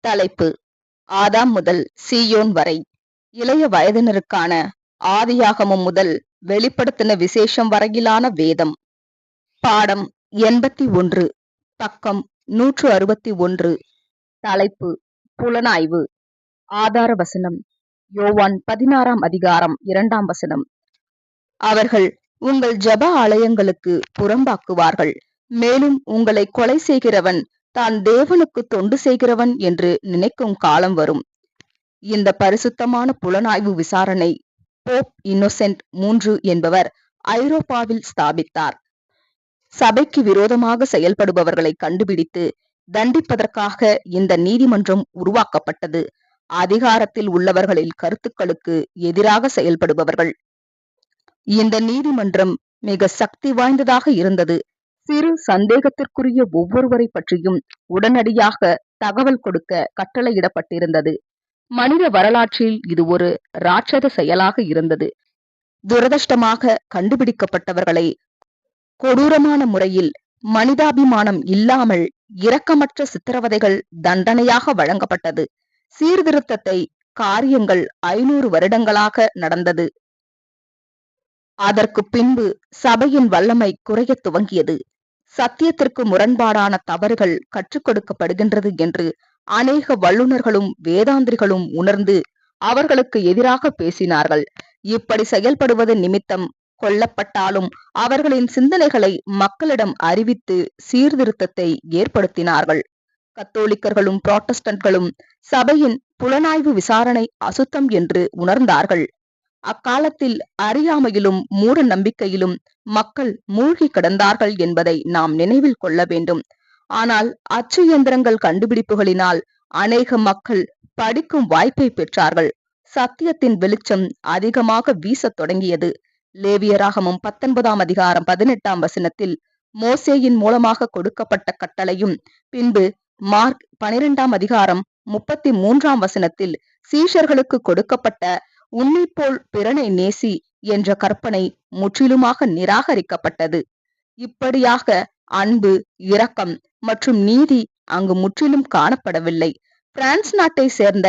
தலைப்பு: ஆதாம் முதல் சீயோன் வரை இளைய வயதினருக்கான ஆதியாகமம் முதல் வெளிப்படுத்தின விசேஷம் வரையிலான வேதம். பாடம் 81, பக்கம் 161. தலைப்பு: புலனாய்வு. ஆதார வசனம்: யோவான் 16ஆம் அதிகாரம் 2ஆம் வசனம். அவர்கள் உங்கள் ஜெப ஆலயங்களுக்கு புறம்பாக்குவார்கள், மேலும் உங்களை கொலை செய்கிறவன் தான் தேவனுக்கு தொண்டு செய்கிறவன் என்று நினைக்கும் காலம் வரும். இந்த பரிசுத்தமான புலனாய்வு விசாரணை போப் இன்னோசென்ட் 3 என்பவர் ஐரோப்பாவில் ஸ்தாபித்தார். சபைக்கு விரோதமாக செயல்படுபவர்களை கண்டுபிடித்து தண்டிப்பதற்காக இந்த நீதிமன்றம் உருவாக்கப்பட்டது. அதிகாரத்தில் உள்ளவர்களின் கருத்துக்களுக்கு எதிராக செயல்படுபவர்கள். இந்த நீதிமன்றம் மிக சக்தி வாய்ந்ததாக இருந்தது. சிறு சந்தேகத்திற்குரிய ஒவ்வொருவரை பற்றியும் உடனடியாக தகவல் கொடுக்க கட்டளையிடப்பட்டிருந்தது. மனித வரலாற்றில் இது ஒரு ராட்சத செயலாக இருந்தது. துரதிர்ஷ்டமாக கண்டுபிடிக்கப்பட்டவர்களை கொடூரமான முறையில் மனிதாபிமானம் இல்லாமல் இரக்கமற்ற சித்திரவதைகள் தண்டனையாக வழங்கப்பட்டது. சீர்திருத்தத்தை காரியங்கள் 500 வருடங்களாக நடந்தது. அதற்கு பின்பு சபையின் வல்லமை குறையத் துவங்கியது. சத்தியத்திற்கு முரண்பாடான தவறுகள் கற்றுக் கொடுக்கப்படுகின்றது என்று அநேக வல்லுநர்களும் வேதாந்திரிகளும் உணர்ந்து அவர்களுக்கு எதிராக பேசினார்கள். இப்படி செயல்படுவது நிமித்தம் கொல்லப்பட்டாலும் அவர்களின் சிந்தனைகளை மக்களிடம் அறிவித்து சீர்திருத்தத்தை ஏற்படுத்தினார்கள். கத்தோலிக்கர்களும் புராட்டஸ்டன்ட்களும் சபையின் புலனாய்வு விசாரணை அசுத்தம் என்று உணர்ந்தார்கள். அக்காலத்தில் அறியாமையிலும் மூட நம்பிக்கையிலும் மக்கள் மூழ்கி கிடந்தார்கள் என்பதை நாம் நினைவில் கொள்ள வேண்டும். ஆனால் அச்சு இயந்திரங்கள் கண்டுபிடிப்புகளினால் அநேக மக்கள் படிக்கும் வாய்ப்பை பெற்றார்கள். சத்தியத்தின் வெளிச்சம் அதிகமாக வீசத் தொடங்கியது. லேவியராகமம் 19ஆம் அதிகாரம் 18ஆம் வசனத்தில் மோசேயின் மூலமாக கொடுக்கப்பட்ட கட்டளையும், பின்பு மார்க் 12ஆம் அதிகாரம் 33ஆம் வசனத்தில் சீஷர்களுக்கு கொடுக்கப்பட்ட உன்னைப்போல் பிறனை நேசி என்ற கற்பனை முற்றிலுமாக நிராகரிக்கப்பட்டது. இப்படியாக அன்பு, இரக்கம் மற்றும் நீதி அங்கு முற்றிலும் காணப்படவில்லை. பிரான்ஸ் நாட்டை சேர்ந்த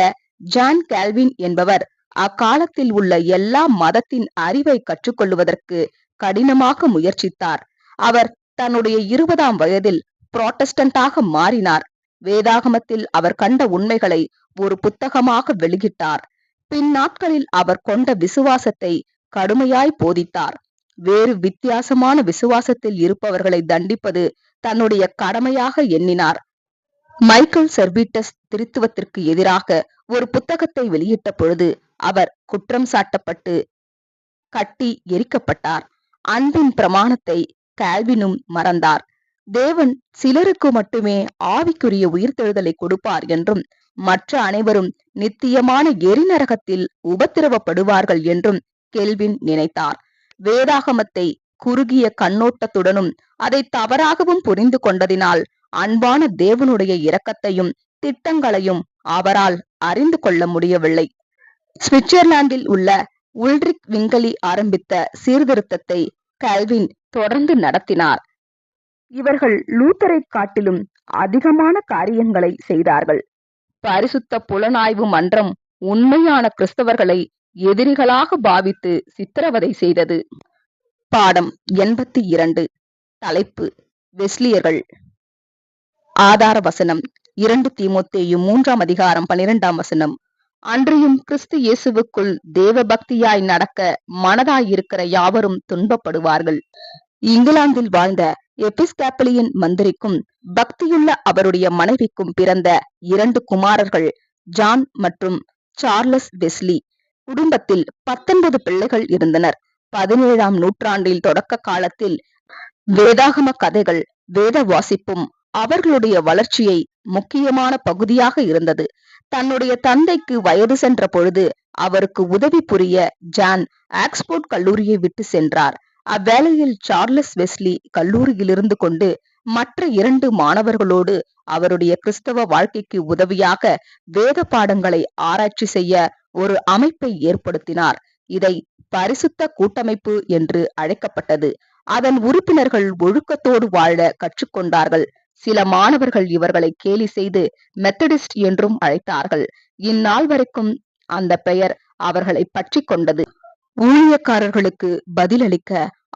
ஜான் கால்வின் என்பவர் அக்காலத்தில் உள்ள எல்லா மதத்தின் அறிவை கற்றுக்கொள்வதற்கு கடினமாக முயற்சித்தார். அவர் தன்னுடைய 20ஆம் வயதில் புராட்டஸ்டன்டாக மாறினார். வேதாகமத்தில் அவர் கண்ட உண்மைகளை ஒரு புத்தகமாக வெளியிட்டார். பின் நாட்களில் அவர் கொண்ட விசுவாசத்தை கடுமையாய் போதித்தார். வேறு வித்தியாசமான விசுவாசத்தில் இருப்பவர்களை தண்டிப்பது தன்னுடைய கடமையாக எண்ணினார். மைக்கேல் செர்வீட்டஸ் திருத்துவத்திற்கு எதிராக ஒரு புத்தகத்தை வெளியிட்ட பொழுது அவர் குற்றம் சாட்டப்பட்டு கட்டி எரிக்கப்பட்டார். அன்பின் பிரமாணத்தை கால்வினும் மறந்தார். தேவன் சிலருக்கு மட்டுமே ஆவிக்குரிய உயிர்த்தெழுதலை கொடுப்பார் என்றும் மற்ற அனைவரும் நித்தியமான எரிநரகத்தில் உபத்திரவப்படுவார்கள் என்றும் கெல்வின் நினைத்தார். வேதாகமத்தை குறுகிய கண்ணோட்டத்துடனும் அதை தவறாகவும் புரிந்து கொண்டதினால் அன்பான தேவனுடைய இரக்கத்தையும் திட்டங்களையும் அவரால் அறிந்து கொள்ள முடியவில்லை. சுவிட்சர்லாந்தில் உள்ள உல்ரிக் விங்கலி ஆரம்பித்த சீர்திருத்தத்தை கால்வின் தொடர்ந்து நடத்தினார். இவர்கள் லூத்தரை காட்டிலும் அதிகமான காரியங்களை செய்தார்கள். பரிசுத்த புலனாய்வு மன்றம் உண்மையான கிறிஸ்தவர்களை எதிரிகளாக பாவித்து சித்திரவதை செய்தது. பாடம் 82. தலைப்பு: வெஸ்லியர்கள். ஆதார வசனம்: 2 தீமோத்தேயு 3ஆம் அதிகாரம் 12ஆம் வசனம். அன்றியும் கிறிஸ்து இயேசுவுக்குள் தேவ பக்தியாய் நடக்க மனதாயிருக்கிற யாவரும் துன்பப்படுவார்கள். இங்கிலாந்தில் வாழ்ந்த எபிஸ்காப்பலியன் மந்திரிக்கும் பக்தியுள்ள அவருடைய மனைவிக்கும் பிறந்த 2 குமாரர்கள் ஜான் மற்றும் சார்லஸ் வெஸ்லி. குடும்பத்தில் 19 பிள்ளைகள் இருந்தனர். 17ஆம் நூற்றாண்டில் தொடக்க காலத்தில் வேதாகம கதைகள், வேத வாசிப்பும் அவர்களுடைய வளர்ச்சியை முக்கியமான பகுதியாக இருந்தது. தன்னுடைய தந்தைக்கு வயது சென்ற பொழுது அவருக்கு உதவி புரிய ஜான் ஆக்ஸ்போர்ட் கல்லூரியை விட்டு சென்றார். அவ்வேளையில் சார்லஸ் வெஸ்லி கல்லூரியிலிருந்து கொண்டு மற்ற 2 மாணவர்களோடு அவருடைய கிறிஸ்தவ வாழ்க்கைக்கு உதவியாக வேத பாடங்களை ஆராய்ச்சி செய்ய ஒரு அமைப்பை ஏற்படுத்தினார். இதை பரிசுத்த கூட்டமைப்பு என்று அழைக்கப்பட்டது. அதன் உறுப்பினர்கள் ஒழுக்கத்தோடு வாழ கற்றுக்கொண்டார்கள். சில மாணவர்கள் இவர்களை கேலி செய்து மெத்தடிஸ்ட் என்றும் அழைத்தார்கள். இந்நாள் வரைக்கும் அந்த பெயர் அவர்களை பற்றி கொண்டது. ஊழியக்காரர்களுக்கு பதிலளிக்க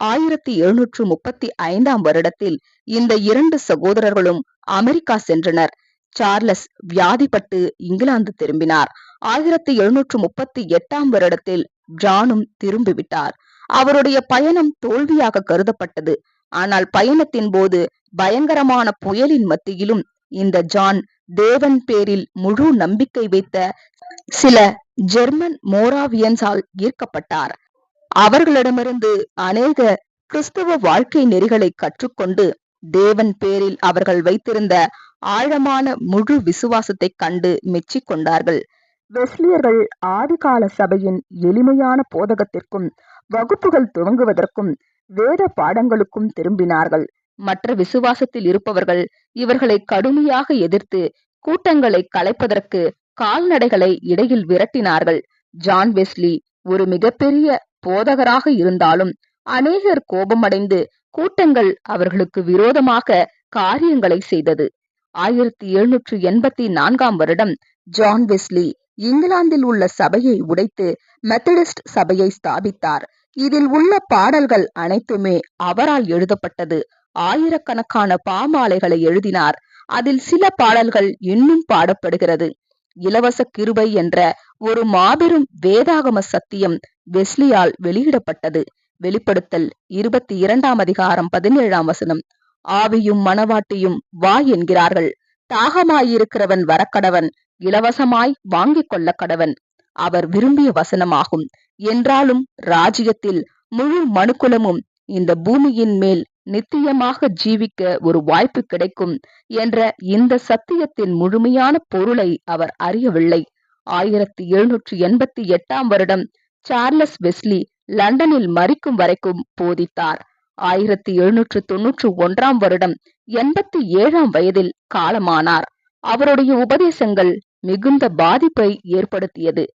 1735 இந்த 2 சகோதரர்களும் அமெரிக்கா சென்றனர். சார்லஸ் வியாதிப்பட்டு இங்கிலாந்து திரும்பினார். 1738 ஜானும் திரும்பிவிட்டார். அவருடைய பயணம் தோல்வியாக கருதப்பட்டது. ஆனால் பயணத்தின் போது பயங்கரமான புயலின் மத்தியிலும் இந்த ஜான் தேவன் பேரில் முழு நம்பிக்கை வைத்த சில ஜெர்மன் மோராவியன்ஸால் ஈர்க்கப்பட்டார். அவர்களிடமிருந்து அநேக கிறிஸ்தவ வாழ்க்கை நெறிகளை கற்றுக்கொண்டு தேவன் பேரில் அவர்கள் வைத்திருந்த ஆழமான முழு விசுவாசத்தை கண்டு மெச்சிக் கொண்டார்கள். வெஸ்லியர்கள் ஆதிகால சபையின் எளிமையான போதகத்திற்கும் வகுப்புகள் துவங்குவதற்கும் வேத பாடங்களுக்கும் திரும்பினார்கள். மற்ற விசுவாசத்தில் இருப்பவர்கள் இவர்களை கடுமையாக எதிர்த்து கூட்டங்களை கலைப்பதற்கு கால்நடைகளை இடையில் விரட்டினார்கள். ஜான் வெஸ்லி ஒரு மிகப்பெரிய போதகராக இருந்தாலும் அநேகர் கோபமடைந்து கூட்டங்கள் அவர்களுக்கு விரோதமாக காரியங்களை செய்தது. 1784 ஜான் வெஸ்லி இங்கிலாந்தில் உள்ள சபையை உடைத்து மெத்தடிஸ்ட் சபையை ஸ்தாபித்தார். இதில் உள்ள பாடல்கள் அனைத்துமே அவரால் எழுதப்பட்டது. ஆயிரக்கணக்கான பாமாலைகளை எழுதினார். அதில் சில பாடல்கள் இன்னும் பாடப்படுகிறது. இலவச கிருபை என்ற ஒரு மாபெரும் வேதாகம சத்தியம் வெஸ்லியால் வெளியிடப்பட்டது. வெளிப்படுத்தல் 22 ஆவியும் மனவாட்டியும் வா என்கிறார்கள். தாகமாயிருக்கிறவன் வரக்கடவன், இலவசமாய் வாங்கிக் கொள்ள கடவன். அவர் விரும்பிய வசனமாகும். என்றாலும் ராஜ்யத்தில் முழு மனுக்குலமும் இந்த பூமியின் மேல் நித்தியமாக ஜீவிக்க ஒரு வாய்ப்பு கிடைக்கும் என்ற இந்த சத்தியத்தின் முழுமையான பொருளை அவர் அறியவில்லை. 1788 சார்லஸ் வெஸ்லி லண்டனில் மரிக்கும் வரைக்கும் போதித்தார். 1791 87 வயதில் காலமானார். அவருடைய உபதேசங்கள் மிகுந்த பாதிப்பை ஏற்படுத்தியது.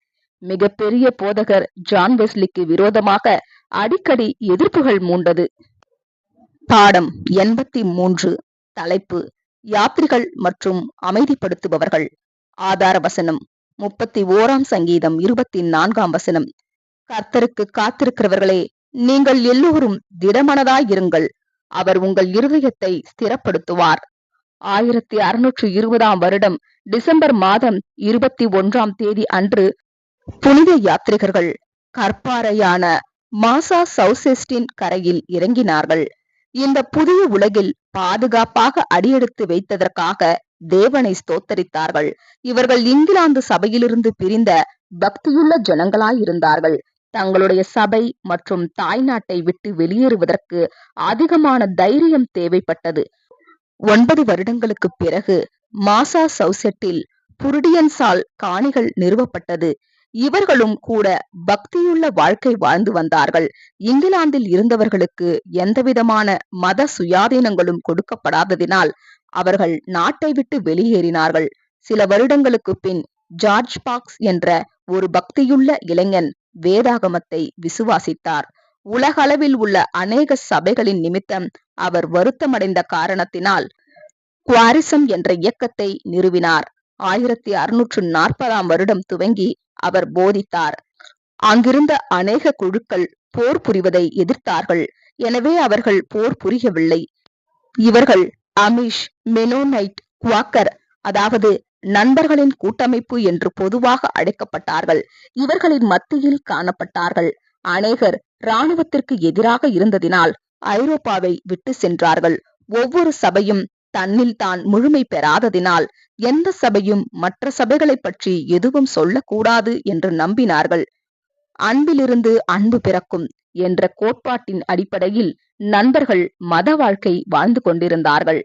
மிகப்பெரிய போதகர் ஜான் வெஸ்லிக்கு விரோதமாக அடிக்கடி எதிர்ப்புகள் மூண்டது. பாடம் 83. தலைப்பு: யாத்ரிகள் மற்றும் அமைதிப்படுத்துபவர்கள். ஆதார வசனம் 31 சங்கீதம் 24 கர்த்தருக்கு காத்திருக்கிறவர்களே, நீங்கள் எல்லோரும் திடமனதாயிருங்கள், அவர் உங்கள் இருதயத்தை ஸ்திரப்படுத்துவார். 1620 டிசம்பர் மாதம் 21 அன்று புனித யாத்ரிகர்கள் கற்பாறையான மாசாசௌசெஸ்டின் கரையில் இறங்கினார்கள். இந்த புதிய உலகில் பாதுகாப்பாக அடியெடுத்து வைத்ததற்காக தேவனை ஸ்தோத்தரித்தார்கள். இவர்கள் இங்கிலாந்து சபையிலிருந்து பிரிந்த பக்தியுள்ள ஜனங்களாயிருந்தார்கள். தங்களுடைய சபை மற்றும் தாய்நாட்டை விட்டு வெளியேறுவதற்கு அதிகமான தைரியம் தேவைப்பட்டது. 9 வருடங்களுக்கு பிறகு மாசாசௌசெட்டில் புருடியன்ஸால் காணிகள் நிறுவப்பட்டது. இவர்களும் கூட பக்தியுள்ள வாழ்க்கை வாழ்ந்து வந்தார்கள். இங்கிலாந்தில் இருந்தவர்களுக்கு எந்தவிதமான மத சுயாதீனங்களும் கொடுக்கப்படாததினால் அவர்கள் நாட்டை விட்டு வெளியேறினார்கள். சில வருடங்களுக்கு பின் ஜார்ஜ் பாக்ஸ் என்ற ஒரு பக்தியுள்ள இளைஞன் வேதாகமத்தை விசுவாசித்தார். உலகளவில் உள்ள அநேக சபைகளின் நிமித்தம் அவர் வருத்தமடைந்த காரணத்தினால் குவாரிசம் என்ற இயக்கத்தை நிறுவினார். 1640 துவங்கி அவர் போதித்தார். அங்கிருந்த அநேக குழுக்கள் போர் புரிவதை எதிர்த்தார்கள். எனவே அவர்கள் போர் புரியவில்லை. இவர்கள் அமிஷ், மெனோனைட், குவாக்கர், அதாவது நண்பர்களின் கூட்டமைப்பு என்று பொதுவாக அழைக்கப்பட்டார்கள். இவர்களின் மத்தியில் காணப்பட்டார்கள். அநேகர் இராணுவத்திற்கு எதிராக இருந்ததினால் ஐரோப்பாவை விட்டு சென்றார்கள். ஒவ்வொரு சபையும் தன்னில் தான் முழுமை பெறாததினால் எந்த சபையும் மற்ற சபைகளை பற்றி எதுவும் சொல்லக்கூடாது என்று நம்பினார்கள். அன்பிலிருந்து அன்பு பிறக்கும் என்ற கோட்பாட்டின் அடிப்படையில் நண்பர்கள் மத வாழ்க்கை வாழ்ந்து கொண்டிருந்தார்கள்.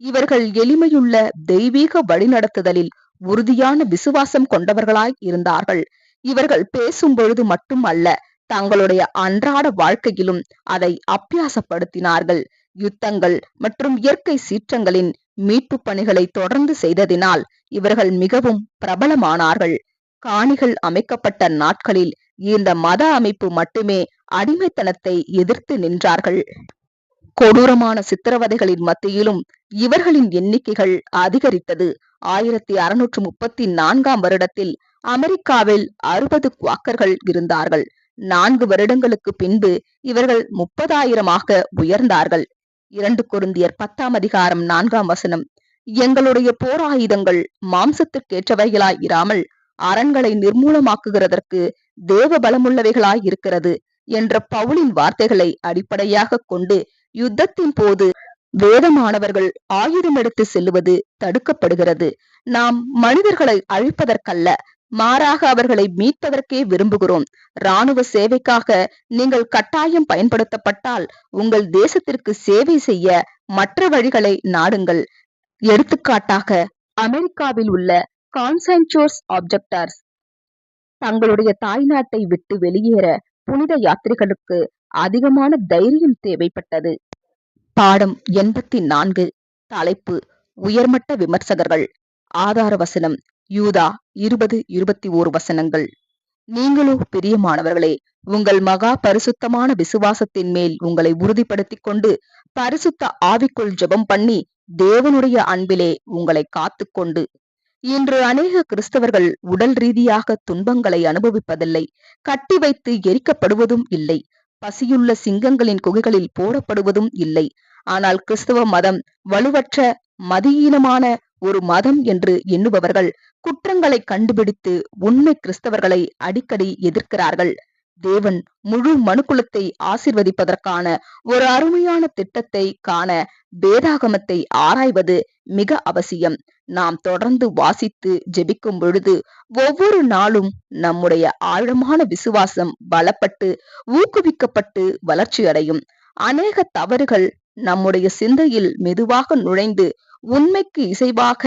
இவர்கள் எளிமையுள்ள தெய்வீக வழிநடத்துதலில் உறுதியான விசுவாசம் கொண்டவர்களாய் இருந்தார்கள். இவர்கள் பேசும் பொழுது மட்டும் அல்ல, தங்களுடைய அன்றாட வாழ்க்கையிலும் அதை அபியாசப்படுத்தினார்கள். யுத்தங்கள் மற்றும் இயற்கை சீற்றங்களின் மீட்பு பணிகளை தொடர்ந்து செய்ததினால் இவர்கள் மிகவும் பிரபலமானார்கள். காணிகள் அமைக்கப்பட்ட நாட்களில் இந்த மத அமைப்பு மட்டுமே அடிமைத்தனத்தை எதிர்த்து நின்றார்கள். கொடூரமான சித்திரவதைகளின் மத்தியிலும் இவர்களின் எண்ணிக்கைகள் அதிகரித்தது. 1634 வருடத்தில் அமெரிக்காவில் 60 குவாக்கர்கள் இருந்தார்கள். 4 வருடங்களுக்கு பின்பு இவர்கள் 30,000 உயர்ந்தார்கள். 2 கொரிந்தியர் 10:4 எங்களுடைய போராயுதங்கள் மாம்சத்திற்கேற்றவைகளாய் இராமல் அரண்களை நிர்மூலமாக்குகிறதற்கு தேவ பலமுள்ளவைகளாய் இருக்கிறது என்ற பவுலின் வார்த்தைகளை அடிப்படையாக கொண்டு யுத்தத்தின் போது வேதமானவர்கள் ஆயுதம் எடுத்து செல்லுவது தடுக்கப்படுகிறது. நாம் மனிதர்களை அழிப்பதற்கல்ல, மாறாக அவர்களை மீட்பதற்கே விரும்புகிறோம். இராணுவ சேவைக்காக நீங்கள் கட்டாயம் பயன்படுத்தப்பட்டால் உங்கள் தேசத்திற்கு சேவை செய்ய மற்ற வழிகளை நாடுங்கள். எடுத்துக்காட்டாக, அமெரிக்காவில் உள்ள கான்சென்ட்ரேஷன் ஆப்ஜெக்டர்ஸ் தங்களுடைய தாய்நாட்டை விட்டு வெளியேற புனித யாத்திரிகளுக்கு அதிகமான தைரியம் தேவைப்பட்டது. பாடம் 84. தலைப்பு: உயர்மட்ட விமர்சகர்கள். ஆதார வசனம்: யூதா 20:21. நீங்களோ பிரியமானவர்களே, உங்கள் மகா பரிசுத்தமான விசுவாசத்தின் மேல் உங்களை உறுதிப்படுத்திக் கொண்டு பரிசுத்த ஆவிக்குள் ஜெபம் பண்ணி தேவனுடைய அன்பிலே உங்களை காத்துக்கொண்டு. இன்று அநேக கிறிஸ்தவர்கள் உடல் ரீதியாக துன்பங்களை அனுபவிப்பதில்லை, கட்டி வைத்து எரிக்கப்படுவதும் இல்லை, பசியுள்ள சிங்கங்களின் குகைகளில் போடப்படுவதும் இல்லை. ஆனால் கிறிஸ்தவ மதம் வலுவற்ற மதியீனமான ஒரு மதம் என்று எண்ணுபவர்கள் குற்றங்களை கண்டுபிடித்து உண்மை கிறிஸ்தவர்களை அடிக்கடி எதிர்க்கிறார்கள். தேவன் முழு மனுக்குலத்தை ஆசீர்வதிப்பதற்கான ஒரு அருமையான திட்டத்தை காண வேதாகமத்தை ஆராய்வது மிக அவசியம். நாம் தொடர்ந்து வாசித்து ஜெபிக்கும் பொழுது ஒவ்வொரு நாளும் நம்முடைய ஆழமான விசுவாசம் பலப்பட்டு ஊக்குவிக்கப்பட்டு வளர்ச்சி அடையும். அநேக தவறுகள் நம்முடைய சிந்தையில் மெதுவாக நுழைந்து உண்மைக்கு இசைவாக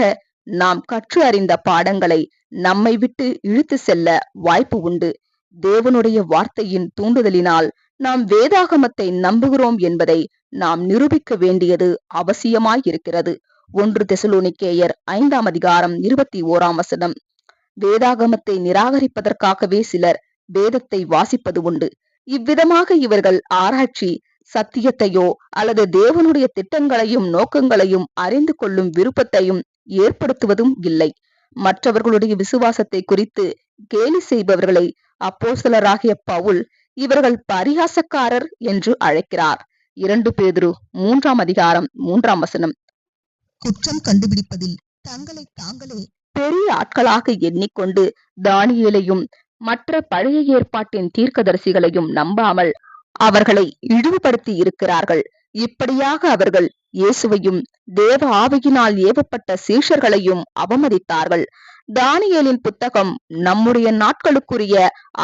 நாம் கற்று அறிந்த பாடங்களை நம்மை விட்டு இழுத்து செல்ல வாய்ப்பு உண்டு. தேவனுடைய வார்த்தையின் தூண்டுதலினால் நாம் வேதாகமத்தை நம்புகிறோம் என்பதை நாம் நிரூபிக்க வேண்டியது அவசியமாயிருக்கிறது. 1 தெசலோனிக்கேயர் 5:21. வேதாகமத்தை நிராகரிப்பதற்காகவே சிலர் வேதத்தை வாசிப்பது உண்டு. இவ்விதமாக இவர்கள் ஆராய்ச்சி, சத்தியத்தையோ அல்லது தேவனுடைய திட்டங்களையும் நோக்கங்களையும் அறிந்து கொள்ளும் விருப்பத்தையும் ஏற்படுத்துவதும் இல்லை. மற்றவர்களுடைய விசுவாசத்தை குறித்து கேலி செய்பவர்களை அப்போஸ்தலராகிய பவுல் இவர்கள் பரிகாசக்காரர் என்று அழைக்கிறார். 2 பேதுரு 3:3. குற்றம் கண்டுபிடிப்பதில் தங்களை தாங்களே பெரிய ஆட்களாக எண்ணிக்கொண்டு தானியேலையும் மற்ற பழைய ஏற்பாட்டின் தீர்க்கதரிசிகளையும் நம்பாமல் அவர்களை இழிவுபடுத்தி இருக்கிறார்கள். இப்படியாக அவர்கள் இயேசுவையும் தேவ ஆவியினால் ஏவப்பட்ட சீஷர்களையும் அவமதித்தார்கள். தானியேலின் புத்தகம் நம்முடைய நாட்களுக்குரிய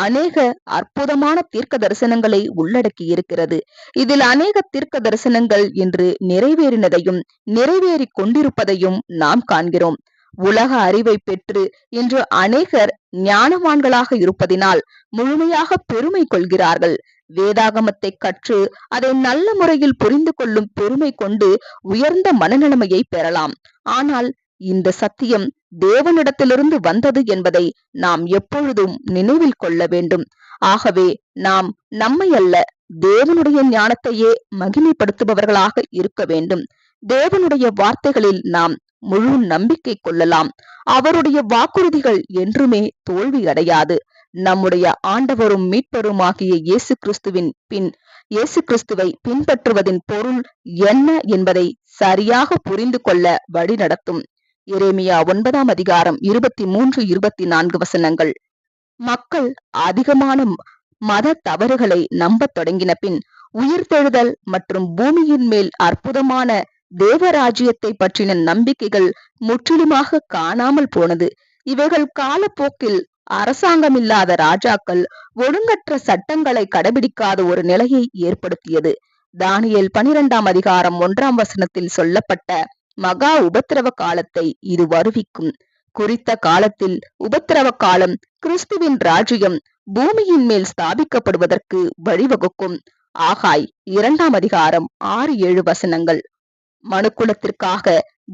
அநேக அற்புதமான தீர்க்க தரிசனங்களை உள்ளடக்கி இருக்கிறது. இதில் அநேக தீர்க்க தரிசனங்கள் இன்று நிறைவேறினதையும் நிறைவேறி கொண்டிருப்பதையும் நாம் காண்கிறோம். உலக அறிவை பெற்று இன்று அநேகர் ஞானவான்களாக இருப்பதினால் முழுமையாக பெருமை கொள்கிறார்கள். வேதாகமத்தை கற்று அதை நல்ல முறையில் புரிந்து கொள்ளும் பெருமை கொண்டு உயர்ந்த மனநிலைமையை பெறலாம். ஆனால் இந்த சத்தியம் தேவனிடத்திலிருந்து வந்தது என்பதை நாம் எப்பொழுதும் நினைவில் கொள்ள வேண்டும். ஆகவே நாம் நம்மை அல்ல, தேவனுடைய ஞானத்தையே மகிமைப்படுத்துபவர்களாக இருக்க வேண்டும். தேவனுடைய வார்த்தைகளில் நாம் முழு நம்பிக்கை கொள்ளலாம். அவருடைய வாக்குறுதிகள் என்றுமே தோல்வி அடையாது. நம்முடைய ஆண்டவரும் மீட்பருமாகிய இயேசு கிறிஸ்துவை பின்பற்றுவதின் பொருள் என்ன என்பதை சரியாக புரிந்து கொள்ள வழி நடத்தும். எரேமியா 9:23-24. மக்கள் அதிகமான மத தவறுகளை நம்பத் தொடங்கின பின் உயிர்த்தெழுதல் மற்றும் பூமியின் மேல் அற்புதமான தேவராஜ்யத்தை பற்றின நம்பிக்கைகள் முற்றிலுமாக காணாமல் போனது. இவைகள் காலப்போக்கில் அரசாங்கமில்லாத ராஜாக்கள் ஒழுங்கற்ற சட்டங்களை கடைபிடிக்காத ஒரு நிலையை ஏற்படுத்தியது. தானியேல் 12:1 சொல்லப்பட்ட மகா உபத்திரவ காலத்தை இது வருவிக்கும். குறித்த காலத்தில் உபத்திரவ காலம் கிறிஸ்துவின் ராஜ்யம் பூமியின் மேல் ஸ்தாபிக்கப்படுவதற்கு வழிவகுக்கும். ஆகாய் 2:6-7. மனுக்குலத்திற்காக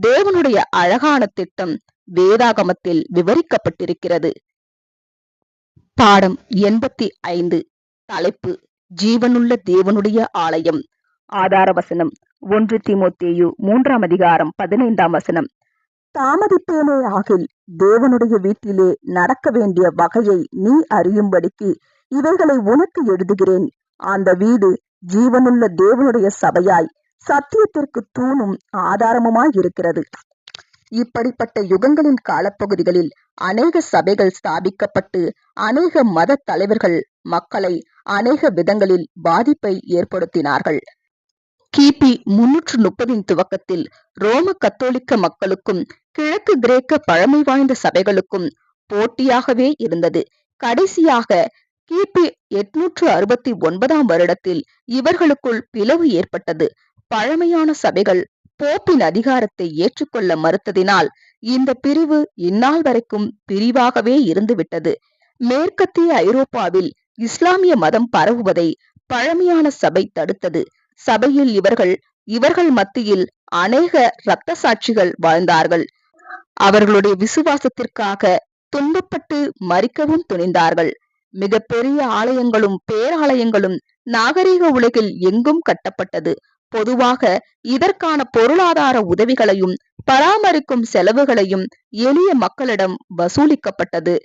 தேவனுடைய அழகான திட்டம் வேதாகமத்தில் விவரிக்கப்பட்டிருக்கிறது. பாடம் 85. தலைப்பு: ஜீவனுள்ள தேவனுடைய ஆலயம். ஆதார வசனம் 1 தீமோத்தேயு 3:15. தாமதிப்பேனே ஆகில் தேவனுடைய வீட்டிலே நடக்க வேண்டிய வகையை நீ அறியும்படிக்கு இவைகளை உனக்கு எழுதுகிறேன். அந்த வீடு ஜீவனுள்ள தேவனுடைய சபையாய் சத்தியத்திற்கு தூணும் ஆதாரமுமாய் இருக்கிறது. இப்படிப்பட்ட யுகங்களின் காலப்பகுதிகளில் அநேக சபைகள் ஸ்தாபிக்கப்பட்டு அநேக மத தலைவர்கள் மக்களை அநேக விதங்களில் பாதிப்பை ஏற்படுத்தினார்கள். கிபி 330 துவக்கத்தில் ரோம கத்தோலிக்க மக்களுக்கும் கிழக்கு கிரேக்க பழமை வாய்ந்த சபைகளுக்கும் போட்டியாகவே இருந்தது. கடைசியாக கிபி 869 வருடத்தில் இவர்களுக்குள் பிளவு ஏற்பட்டது. பழமையான சபைகள் போப்பின் அதிகாரத்தை ஏற்றுக்கொள்ள மறுத்ததினால் இந்த பிரிவு இந்நாள் வரைக்கும் பிரிவாகவே இருந்துவிட்டது. மேற்கத்திய ஐரோப்பாவில் இஸ்லாமிய மதம் பரவுவதை பழமையான சபை தடுத்தது. சபையில் இவர்கள் மத்தியில் அநேக இரத்த சாட்சிகள் வாழ்ந்தார்கள். அவர்களுடைய விசுவாசத்திற்காக துன்பப்பட்டு மரிக்கவும் துணிந்தார்கள். மிக பெரிய ஆலயங்களும் பேராலயங்களும் நாகரீக உலகில் எங்கும் கட்டப்பட்டது. பொதுவாக இதற்கான பொருளாதார உதவிகளையும் பராமரிக்கும் செலவுகளையும் எளிய மக்களிடம் வசூலிக்கப்பட்டது.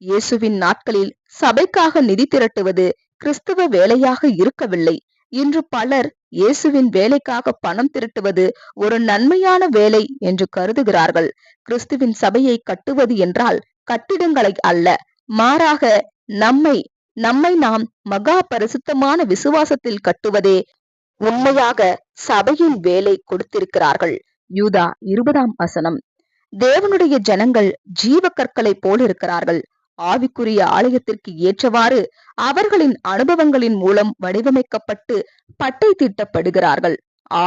இயேசுவின் நாட்களில் சபைக்காக நிதி திரட்டுவது கிறிஸ்தவ வேலையாக இருக்கவில்லை. இன்று பலர் இயேசுவின் வேலைக்காக பணம் திரட்டுவது ஒரு நன்மையான வேலை என்று கருதுகிறார்கள். கிறிஸ்துவின் சபையை கட்டுவது என்றால் கட்டிடங்களை அல்ல, மாறாக நம்மை நாம் மகா பரிசுத்தமான விசுவாசத்தில் கட்டுவதே உண்மையாக சபையின் வேலை கொடுத்திருக்கிறார்கள். யூதா 20 தேவனுடைய ஜனங்கள் ஜீவ கற்களை போல் இருக்கிறார்கள். ஆவிக்குரிய ஆலயத்திற்கு ஏற்றவாறு அவர்களின் அனுபவங்களின் மூலம் வடிவமைக்கப்பட்டு பட்டை தீட்டப்படுகிறார்கள்.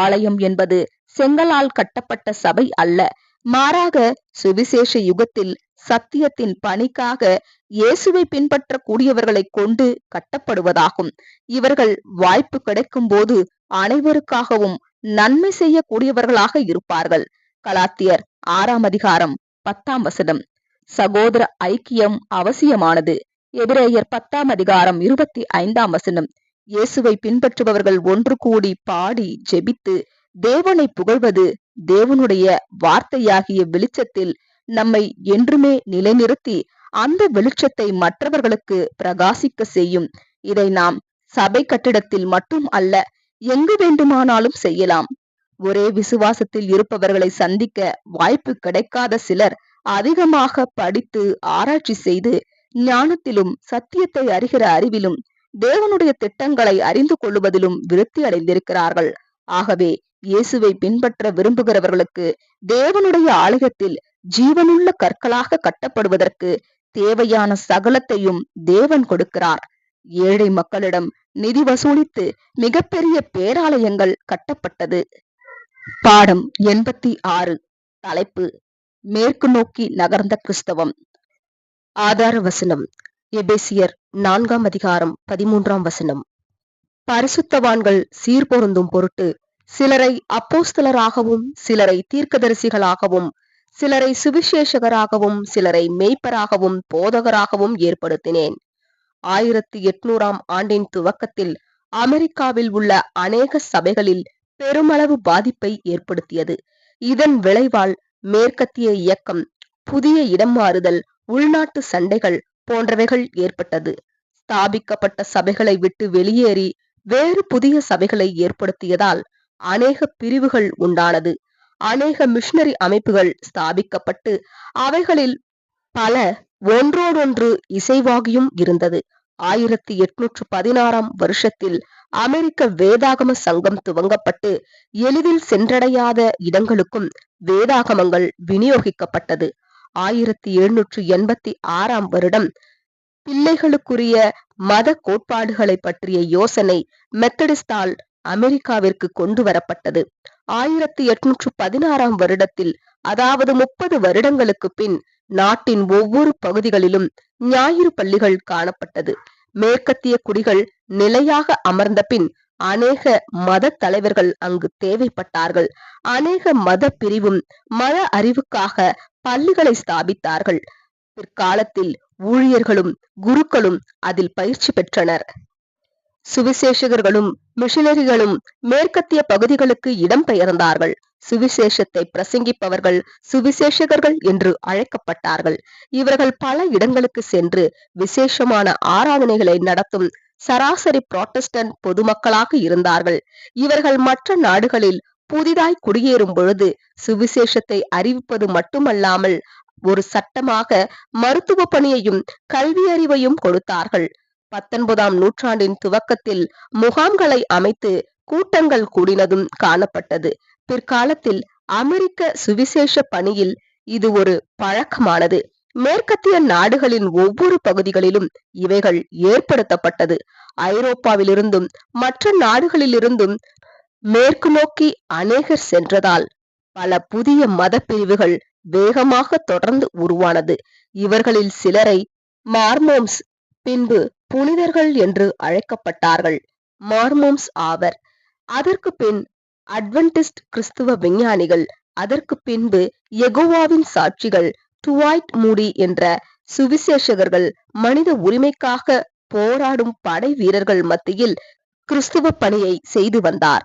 ஆலயம் என்பது செங்கலால் கட்டப்பட்ட சபை அல்ல, மாறாக சுவிசேஷ யுகத்தில் சத்தியத்தின் பணிக்காக இயேசுவை பின்பற்றக்கூடியவர்களை கொண்டு கட்டப்படுவதாகும். இவர்கள் வாய்ப்பு கிடைக்கும் போது அனைவருக்காகவும் நன்மை செய்யக்கூடியவர்களாக இருப்பார்கள். கலாத்தியர் 6:10. சகோதர ஐக்கியம் அவசியமானது. எபிரேயர் 10:25. இயேசுவை பின்பற்றுபவர்கள் ஒன்று கூடி பாடி ஜெபித்து தேவனை புகழ்வது தேவனுடைய வார்த்தையாகிய வெளிச்சத்தில் நம்மை என்றுமே நிலைநிறுத்தி அந்த வெளிச்சத்தை மற்றவர்களுக்கு பிரகாசிக்க செய்யும். இதை நாம் சபை கட்டிடத்தில் மட்டும் அல்ல, எங்கு வேண்டுமானாலும் செய்யலாம். ஒரே விசுவாசத்தில் இருப்பவர்களை சந்திக்க வாய்ப்பு கிடைக்காத சிலர் அதிகமாக படித்து ஆராய்ச்சி செய்து ஞானத்திலும் சத்தியத்தை அறிகிற அறிவிலும் தேவனுடைய திட்டங்களை அறிந்து கொள்வதிலும் விருத்தி அடைந்திருக்கிறார்கள். ஆகவே இயேசுவை பின்பற்ற விரும்புகிறவர்களுக்கு தேவனுடைய ஆலயத்தில் ஜீவனுள்ள கற்களாக கட்டப்படுவதற்கு தேவையான சகலத்தையும் தேவன் கொடுக்கிறார். ஏழை மக்களிடம் நிதி வசூலித்து மிகப்பெரிய பேராலயங்கள் கட்டப்பட்டது. பாடம் 86. தலைப்பு: மேற்கு நோக்கி நகர்ந்த கிறிஸ்தவம். ஆதார வசனம்: எபேசியர் 4:13. பரிசுத்தவான்கள் சீர்பொருந்தும் பொருட்டு சிலரை அப்போஸ்தலராகவும் சிலரை தீர்க்கதரிசிகளாகவும் சிலரை சுவிசேஷகராகவும் சிலரை மேய்ப்பராகவும் போதகராகவும் ஏற்படுத்தினேன். 1800 ஆண்டின் துவக்கத்தில் அமெரிக்காவில் உள்ள அநேக சபைகளில் பெருமளவு பாதிப்பை ஏற்படுத்தியது. இதன் விளைவால் மேற்கத்திய இயக்கம், புதிய இடம் மாறுதல், உள்நாட்டு சண்டைகள் போன்றவைகள் ஏற்பட்டது. ஸ்தாபிக்கப்பட்ட சபைகளை விட்டு வெளியேறி வேறு புதிய சபைகளை ஏற்படுத்தியதால் அநேக பிரிவுகள் உண்டானது. அநேக மிஷனரி அமைப்புகள் ஸ்தாபிக்கப்பட்டு அவைகளில் பல ஒன்றோடொன்று இசைவாகியும் இருந்தது. 1816 வருஷத்தில் அமெரிக்க வேதாகம சங்கம் துவங்கப்பட்டு எளிதில் சென்றடையாத இடங்களுக்கும் வேதாகமங்கள் விநியோகிக்கப்பட்டது. 1786 வருடம் பிள்ளைகளுக்குரிய மத கோட்பாடுகளை பற்றிய யோசனை மெத்தடிஸ்டால் அமெரிக்காவிற்கு கொண்டு வரப்பட்டது. 1816 வருடத்தில், அதாவது 30 வருடங்களுக்கு பின், நாட்டின் ஒவ்வொரு பகுதிகளிலும் ஞாயிறு பள்ளிகள் காணப்பட்டது. மேற்கத்திய குடிகள் நிலையாக அமர்ந்த பின் அநேக மத தலைவர்கள் அங்கு தேவைப்பட்டார்கள். அநேக மத பிரிவும் மத அறிவுக்காக பள்ளிகளை ஸ்தாபித்தார்கள். பிற்காலத்தில் ஊழியர்களும் குருக்களும் அதில் பயிற்சி பெற்றனர். சுவிசேஷகர்களும் மிஷனரிகளும் மேற்கத்திய பகுதிகளுக்கு இடம்பெயர்ந்தார்கள். சுவிசேஷத்தை பிரசங்கிப்பவர்கள் சுவிசேஷகர்கள் என்று அழைக்கப்பட்டார்கள். இவர்கள் பல இடங்களுக்கு சென்று விசேஷமான ஆராதனைகளை நடத்தும் சராசரி புராட்டஸ்டன்ட் பொதுமக்களாக இருந்தார்கள். இவர்கள் மற்ற நாடுகளில் புதிதாய் குடியேறும் பொழுது சுவிசேஷத்தை அறிவிப்பது மட்டுமல்லாமல் ஒரு சட்டமாக மருத்துவ பணியையும் கல்வி அறிவையும் கொடுத்தார்கள். 19ஆம் நூற்றாண்டின் துவக்கத்தில் முகாம்களை அமைத்து கூட்டங்கள் கூடினதும் காணப்பட்டது. பிற்காலத்தில் அமெரிக்க சுவிசேஷ பணியில் இது ஒரு பழக்கமானது. மேற்கத்திய நாடுகளின் ஒவ்வொரு பகுதிகளிலும் இவைகள் ஏற்படுத்தப்பட்டது. ஐரோப்பாவிலிருந்தும் மற்ற நாடுகளிலிருந்தும் மேற்கு நோக்கி அநேகர் சென்றதால் பல புதிய மத பிரிவுகள் வேகமாக தொடர்ந்து உருவானது. இவர்களில் சிலரை மார்மோன்ஸ், பின்பு புனிதர்கள் என்று அழைக்கப்பட்டார்கள். மார்மோன்ஸ் ஆவர். அதற்கு பின் அட்வென்டிஸ்ட் கிறிஸ்துவ விஞ்ஞானிகள், அதற்கு பின்பு யெகோவாவின் சாட்சிகள், டுவைட் மூடி என்ற சுவிசேஷகர்கள், மனித உரிமைக்காக போராடும் படை வீரர்கள் மத்தியில் கிறிஸ்துவ பணியை செய்து வந்தார்.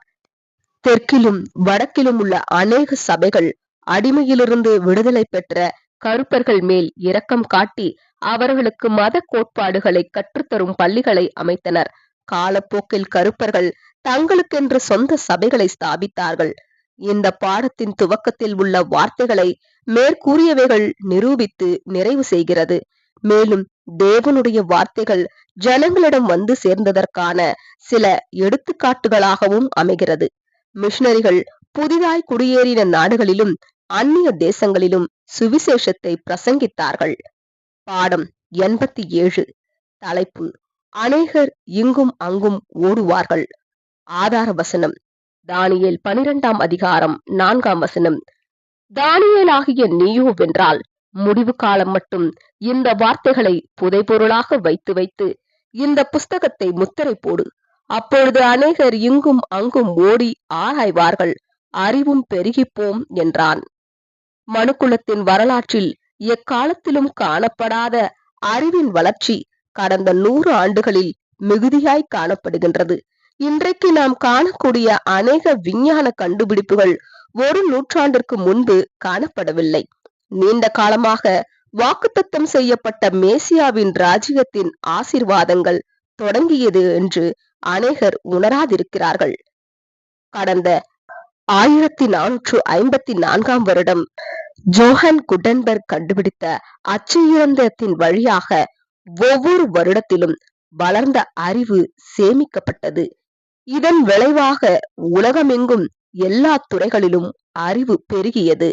தெற்கிலும் வடக்கிலும் உள்ள அநேக சபைகள் அடிமையிலிருந்து விடுதலை பெற்ற கருப்பர்கள் மேல் இரக்கம் காட்டி அவர்களுக்கு மத கோட்பாடுகளை கற்றுத்தரும் பள்ளிகளை அமைத்தனர். காலப்போக்கில் கருப்பர்கள் தங்களுக்கென்று சொந்த சபைகளை ஸ்தாபித்தார்கள். இந்த பாடத்தின் துவக்கத்தில் உள்ள வார்த்தைகளை மேற்கூறியவைகள் நிரூபித்து நிறைவு செய்கிறது. மேலும் தேவனுடைய வார்த்தைகள் ஜனங்களிடம் வந்து சேர்ந்ததற்கான சில எடுத்துக்காட்டுகளாகவும் அமைகிறது. மிஷனரிகள் புதிதாய் குடியேறின நாடுகளிலும் அந்நிய தேசங்களிலும் சுவிசேஷத்தை பிரசங்கித்தார்கள். பாடம் 87. தலைப்பு: அநேகர் இங்கும் அங்கும் ஓடுவார்கள். ஆதார வசனம்: தானியேல் 12ஆம் அதிகாரம் 4ஆம் வசனம். தானியேலாகிய நீயோ வென்றால் முடிவு காலம் மட்டும் இந்த வார்த்தைகளை புதைபொருளாக வைத்து வைத்து இந்த புஸ்தகத்தை முத்திரை போடு. அப்பொழுது அநேகர் இங்கும் அங்கும் ஓடி ஆராய்வார்கள், அறிவும் பெருகிப்போம் என்றான். மனுக்குலத்தின் வரலாற்றில் எக்காலத்திலும் காணப்படாத அறிவின் வளர்ச்சி கடந்த 100 ஆண்டுகளில் மிகுதியாய் காணப்படுகின்றது. இன்றைக்கு நாம் காணக்கூடிய அநேக விஞ்ஞான கண்டுபிடிப்புகள் ஒரு நூற்றாண்டிற்கு முன்பு காணப்படவில்லை. நீண்ட காலமாக வாக்குத்தத்தம் செய்யப்பட்ட மேசியாவின் ராஜ்யத்தின் ஆசீர்வாதங்கள் தொடங்கியது என்று அநேகர் உணராதிருக்கிறார்கள். கடந்த 1454ஆம் வருடம் ஜோஹன் குட்டன்பெர்க் கண்டுபிடித்த அச்சு இயந்திரத்தின் வழியாக ஒவ்வொரு வருடத்திலும் வளர்ந்த அறிவு சேமிக்கப்பட்டது. இதன் விளைவாக உலகமெங்கும் எல்லா துறைகளிலும் அறிவு பெருகியது.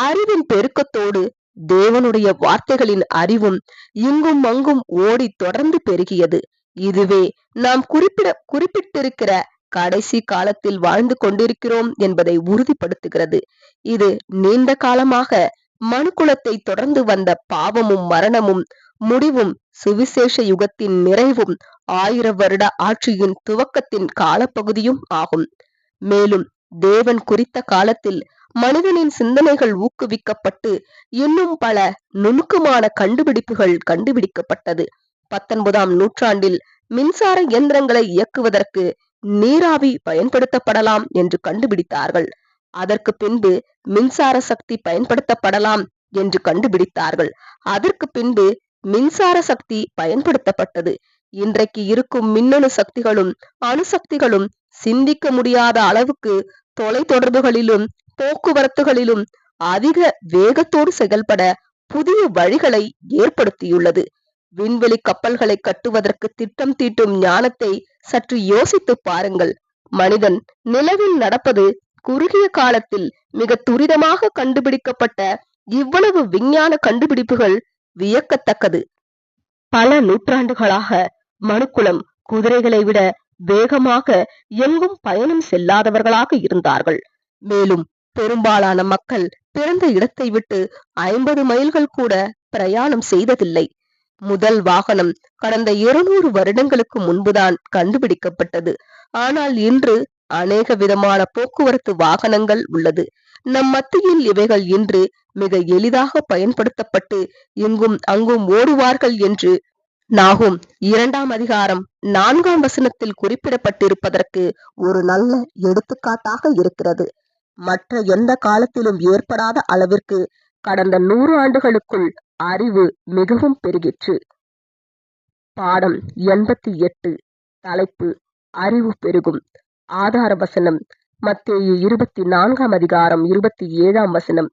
அறிவின் பெருக்கத்தோடு தேவனுடைய வார்த்தைகளின் அறிவும் இங்கும் அங்கும் ஓடி தொடர்ந்து பெருகியது. இதுவே நாம் குறிப்பிட்டிருக்கிற கடைசி காலத்தில் வாழ்ந்து கொண்டிருக்கிறோம் என்பதை உறுதிப்படுத்துகிறது. இது நீண்ட காலமாக மனுக்குலத்தை தொடர்ந்து வந்த பாவமும் மரணமும் முடிவும் சுவிசேஷ யுகத்தின் நிறைவும் 1000 வருட ஆட்சியின் துவக்கத்தின் காலப்பகுதியும் ஆகும். மேலும் தேவன் குறித்த காலத்தில் மனிதனின் சிந்தனைகள் ஊக்குவிக்கப்பட்டு இன்னும் பல நுணுக்கமான கண்டுபிடிப்புகள் கண்டுபிடிக்கப்பட்டது. 19ஆம் நூற்றாண்டில் மின்சார இயந்திரங்களை இயக்குவதற்கு நீராவி பயன்படுத்தப்படலாம் என்று கண்டுபிடித்தார்கள். அதற்கு பின்பு மின்சார சக்தி பயன்படுத்தப்படலாம் என்று கண்டுபிடித்தார்கள். அதற்கு பின்பு மின்சார சக்தி பயன்படுத்தப்பட்டது. இன்றைக்கு இருக்கும் மின்னணு சக்திகளும் அணுசக்திகளும் சிந்திக்க முடியாத அளவுக்கு தொலை தொடர்புகளிலும் போக்குவரத்துகளிலும் அதிக வேகத்தோடு செயல்பட புதிய வழிகளை ஏற்படுத்தியுள்ளது. விண்வெளி கப்பல்களை கட்டுவதற்கு திட்டம் தீட்டும் ஞானத்தை சற்று யோசித்து பாருங்கள். மனிதன் நிலவில் நடப்பது குறுகிய காலத்தில் மிக துரிதமாக கண்டுபிடிக்கப்பட்ட இவ்வளவு விஞ்ஞான கண்டுபிடிப்புகள் வியக்கத்தக்கது. பல நூற்றாண்டுகளாக மனுக்குலம் குதிரைகளை விட வேகமாக எங்கும் பயணம் செல்லாதவர்களாக இருந்தார்கள். மேலும் பெரும்பாலான மக்கள் பிறந்த இடத்தை விட்டு 50 மைல்கள் கூட பிரயாணம் செய்ததில்லை. முதல் வாகனம் கடந்த 200 வருடங்களுக்கு முன்புதான் கண்டுபிடிக்கப்பட்டது. ஆனால் இன்று அநேக விதமான போக்குவரத்து வாகனங்கள் உள்ளது. நம் மத்தியில் இவைகள் இன்று மிக எளிதாக பயன்படுத்தப்பட்டு இங்கும் அங்கும் ஓடுவார்கள் என்று நாகும் 2 அதிகாரம் 4 குறிப்பிடப்பட்டிருப்பதற்கு ஒரு நல்ல எடுத்துக்காட்டாக இருக்கிறது. மற்ற எந்த காலத்திலும் ஏற்படாத அளவிற்கு கடந்த 100 ஆண்டுகளுக்குள் அறிவு மிகவும் பெருகிற்று. பாடம் 88. தலைப்பு அறிவு பெருகும். ஆதார வசனம் மத்தேயு 24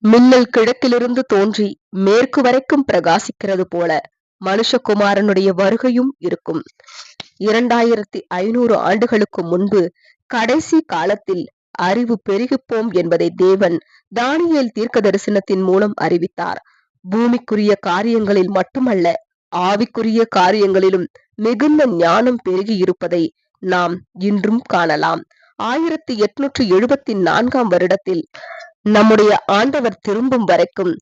மின்னல் கிழக்கிலிருந்து தோன்றி மேற்கு வரைக்கும் பிரகாசிக்கிறது போல மனுஷகுமாரனுடைய வருகையும் இருக்கும். 2500 ஆண்டுகளுக்கு முன்பு கடைசி காலத்தில் அறிவு பெருகிப்போம் என்பதை தேவன் தானியேல் தீர்க்க தரிசனத்தின் மூலம் அறிவித்தார். பூமிக்குரிய காரியங்களில் மட்டுமல்ல, ஆவிக்குரிய காரியங்களிலும் மிகுந்த ஞானம் பெருகி இருப்பதை நாம் இன்றும் காணலாம். 1874 வருடத்தில் நம்முடைய ஆண்டவர் திரும்பும் வரைக்கும்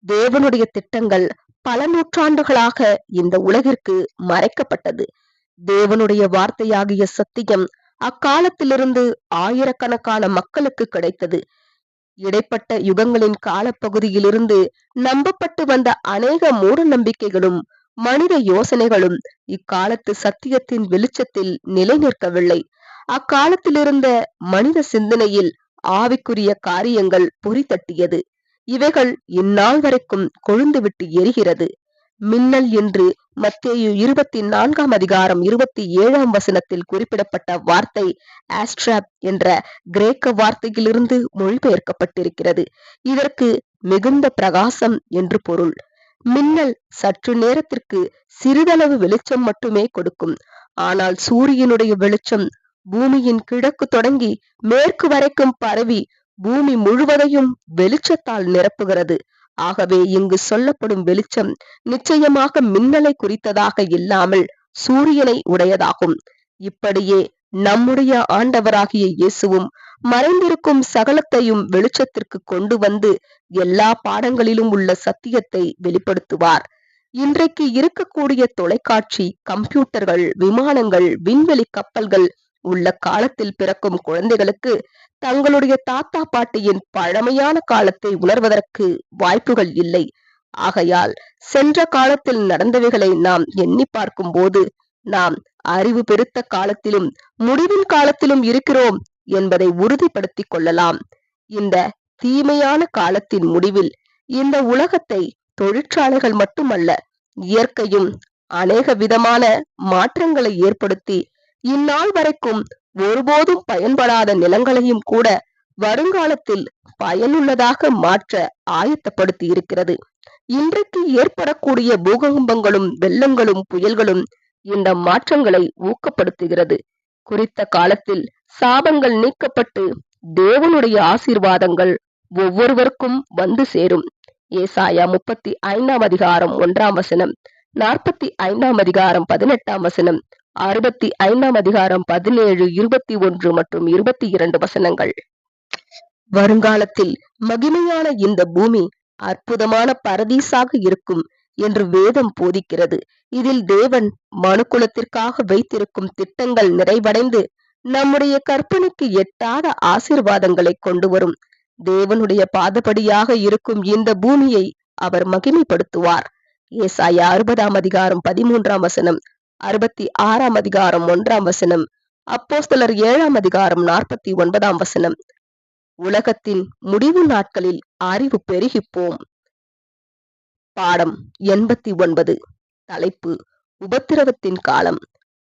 தேவனுடைய திட்டங்கள் பல நூற்றாண்டுகளாக இந்த உலகிற்கு மறைக்கப்பட்டது. தேவனுடைய வார்த்தையாகிய சத்தியம் அக்காலத்திலிருந்து ஆயிரக்கணக்கான மக்களுக்கு கிடைத்தது. இடைப்பட்ட யுகங்களின் காலப்பகுதியிலிருந்து நம்பப்பட்டு வந்த அநேக மூட நம்பிக்கைகளும் மனித யோசனைகளும் இக்காலத்து சத்தியத்தின் வெளிச்சத்தில் நிலை நிற்கவில்லை. அக்காலத்திலிருந்த மனித சிந்தனையில் ஆவிக்குரிய காரியங்கள் பொறி தட்டியது. இவைகள் இந்நாள் வரைக்கும் கொழுந்துவிட்டு எரிகிறது. மின்னல் என்று மத்தேயு 24 குறிப்பிடப்பட்ட வார்த்தை ஆஸ்ட்ராப் என்ற கிரேக்க வார்த்தையிலிருந்து மொழிபெயர்க்கப்பட்டிருக்கிறது. இதற்கு மிகுந்த பிரகாசம் என்று பொருள். மின்னல் சற்று நேரத்திற்கு சிறிதளவு வெளிச்சம் மட்டுமே கொடுக்கும். ஆனால் சூரியனுடைய வெளிச்சம் பூமியின் கிழக்கு தொடங்கி மேற்கு வரைக்கும் பரவி பூமி முழுவதையும் வெளிச்சத்தால் நிரப்புகிறது. ஆகவே இங்கு சொல்லப்படும் வெளிச்சம் நிச்சயமாக மின்னலை குறித்ததாக இல்லாமல் சூரியனை உடையதாகும். இப்படியே நம்முடைய ஆண்டவராகிய இயேசுவும் மறைந்திருக்கும் சகலத்தையும் வெளிச்சத்திற்கு கொண்டு வந்து எல்லா பாடங்களிலும் உள்ள சத்தியத்தை வெளிப்படுத்துவார். இன்றைக்கு இருக்கக்கூடிய தொலைக்காட்சி, கம்ப்யூட்டர்கள், விமானங்கள், விண்வெளி கப்பல்கள் உள்ள காலத்தில் பிறக்கும் குழந்தைகளுக்கு தங்களுடைய தாத்தா பாட்டியின் பழமையான காலத்தை உணர்வதற்கு வாய்ப்புகள் இல்லை. ஆகையால் சென்ற காலத்தில் நடந்தவைகளை நாம் எண்ணி பார்க்கும் போது நாம் அறிவு பெருத்த காலத்திலும் முடிவின் காலத்திலும் இருக்கிறோம் என்பதை உறுதிப்படுத்திக் கொள்ளலாம். இந்த தீமையான காலத்தின் முடிவில் இந்த உலகத்தை தொழிற்சாலைகள் மட்டுமல்ல, இயற்கையும் அநேக விதமான மாற்றங்களை ஏற்படுத்தி இந்நாள் வரைக்கும் ஒருபோதும் பயன்படாத நிலங்களையும் கூட வருங்காலத்தில் பயனுள்ளதாக மாற்ற ஆயத்தப்படுத்தி இருக்கிறது. இன்றைக்கு ஏற்படக்கூடிய பூகம்பங்களும் வெள்ளங்களும் புயல்களும் இந்த மாற்றங்களை ஊக்கப்படுத்துகிறது. குறித்த காலத்தில் சாபங்கள் நீக்கப்பட்டு தேவனுடைய ஆசீர்வாதங்கள் ஒவ்வொருவருக்கும் வந்து சேரும். ஏசாயா 35 45 18 65 17 21 மற்றும் 22 வருங்காலத்தில் மகிமையான இந்த பூமி அற்புதமான பரதீசாக இருக்கும் என்று வேதம் போதிக்கிறது. இதில் தேவன் மனுக்குலத்திற்காக வைத்திருக்கும் திட்டங்கள் நிறைவடைந்து நம்முடைய கற்பனைக்கு எட்டாத ஆசீர்வாதங்களை கொண்டு வரும். தேவனுடைய பாதபடியாக இருக்கும் இந்த பூமியை அவர் மகிமைப்படுத்துவார். ஏசாயா 60 13 66 1 அப்போஸ்தலர் 7 49 உலகத்தின் முடிவு நாட்களில் அறிவு பெருகிப்போம். பாடம் 89. தலைப்பு உபத்திரவத்தின் காலம்.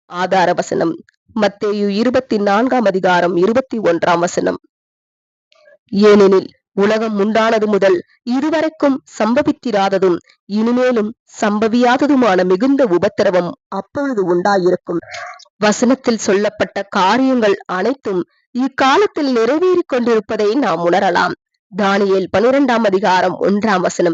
ஆதார வசனம் மத்தேயு 24 ஏனெனில் உலகம் உண்டானது முதல் இதுவரைக்கும் சம்பவித்திராததும் இனிமேலும் சம்பவியாததுமான மிகுந்த உபத்திரவம் அப்பொழுது உண்டாயிருக்கும். வசனத்தில் சொல்லப்பட்ட காரியங்கள் அனைத்தும் இக்காலத்தில் நிறைவேறிக் கொண்டிருப்பதை நாம் உணரலாம். தானியேல் 12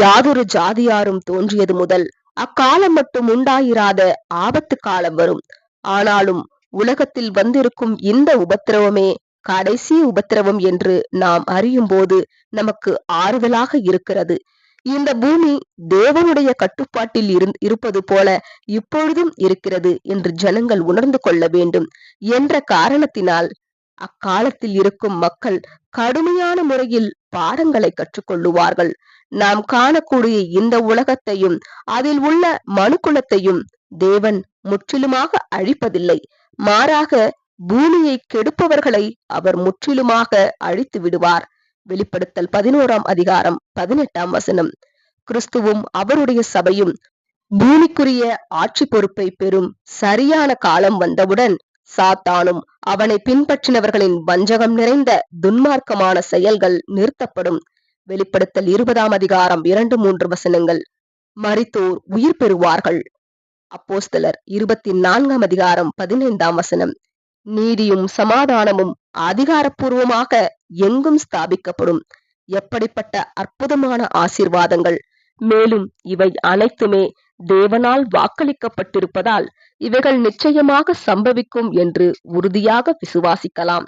யாதொரு ஜாதியாரும் தோன்றியது முதல் அக்காலம் மட்டும் உண்டாயிராத ஆபத்து காலம் வரும். ஆனாலும் உலகத்தில் வந்திருக்கும் இந்த உபத்திரவமே கடைசி உபத்திரவம் என்று நாம் அறியும் போது நமக்கு ஆறுதலாக இருக்கிறது. இந்த பூமி தேவனுடைய கட்டுப்பாட்டில் இருப்பது போல இப்பொழுதும் இருக்கிறது என்று ஜனங்கள் உணர்ந்து கொள்ள வேண்டும் என்ற காரணத்தினால் அக்காலத்தில் இருக்கும் மக்கள் கடுமையான முறையில் பாடங்களை கற்றுக்கொள்ளுவார்கள். நாம் காணக்கூடிய இந்த உலகத்தையும் அதில் உள்ள மனுக்குலத்தையும் தேவன் முற்றிலுமாக அழிப்பதில்லை. மாறாக பூமியை கெடுப்பவர்களை அவர் முற்றிலுமாக அழித்து விடுவார். வெளிப்படுத்தல் 11ஆம் அதிகாரம் 18ஆம் வசனம். கிறிஸ்துவும் அவருடைய சபையும் பூமிக்குரிய ஆட்சி பொறுப்பை பெறும் சரியான காலம் வந்தவுடன் சாத்தானும் அவனை பின்பற்றினவர்களின் வஞ்சகம் நிறைந்த துன்மார்க்கமான செயல்கள் நிறுத்தப்படும். வெளிப்படுத்தல் 20ஆம் அதிகாரம் 2-3 வசனங்கள். மரித்தோர் உயிர் பெறுவார்கள். அப்போஸ்தலர் 24ஆம் அதிகாரம் 15ஆம் வசனம். நீதியும் சமாதானமும் அதிகாரப்பூர்வமாக எங்கும் ஸ்தாபிக்கப்படும். எப்படிப்பட்ட அற்புதமான ஆசீர்வாதங்கள்! மேலும் இவை அனைத்துமே தேவனால் வாக்களிக்கப்பட்டிருப்பதால் இவைகள் நிச்சயமாக சம்பவிக்கும் என்று உறுதியாக விசுவாசிக்கலாம்.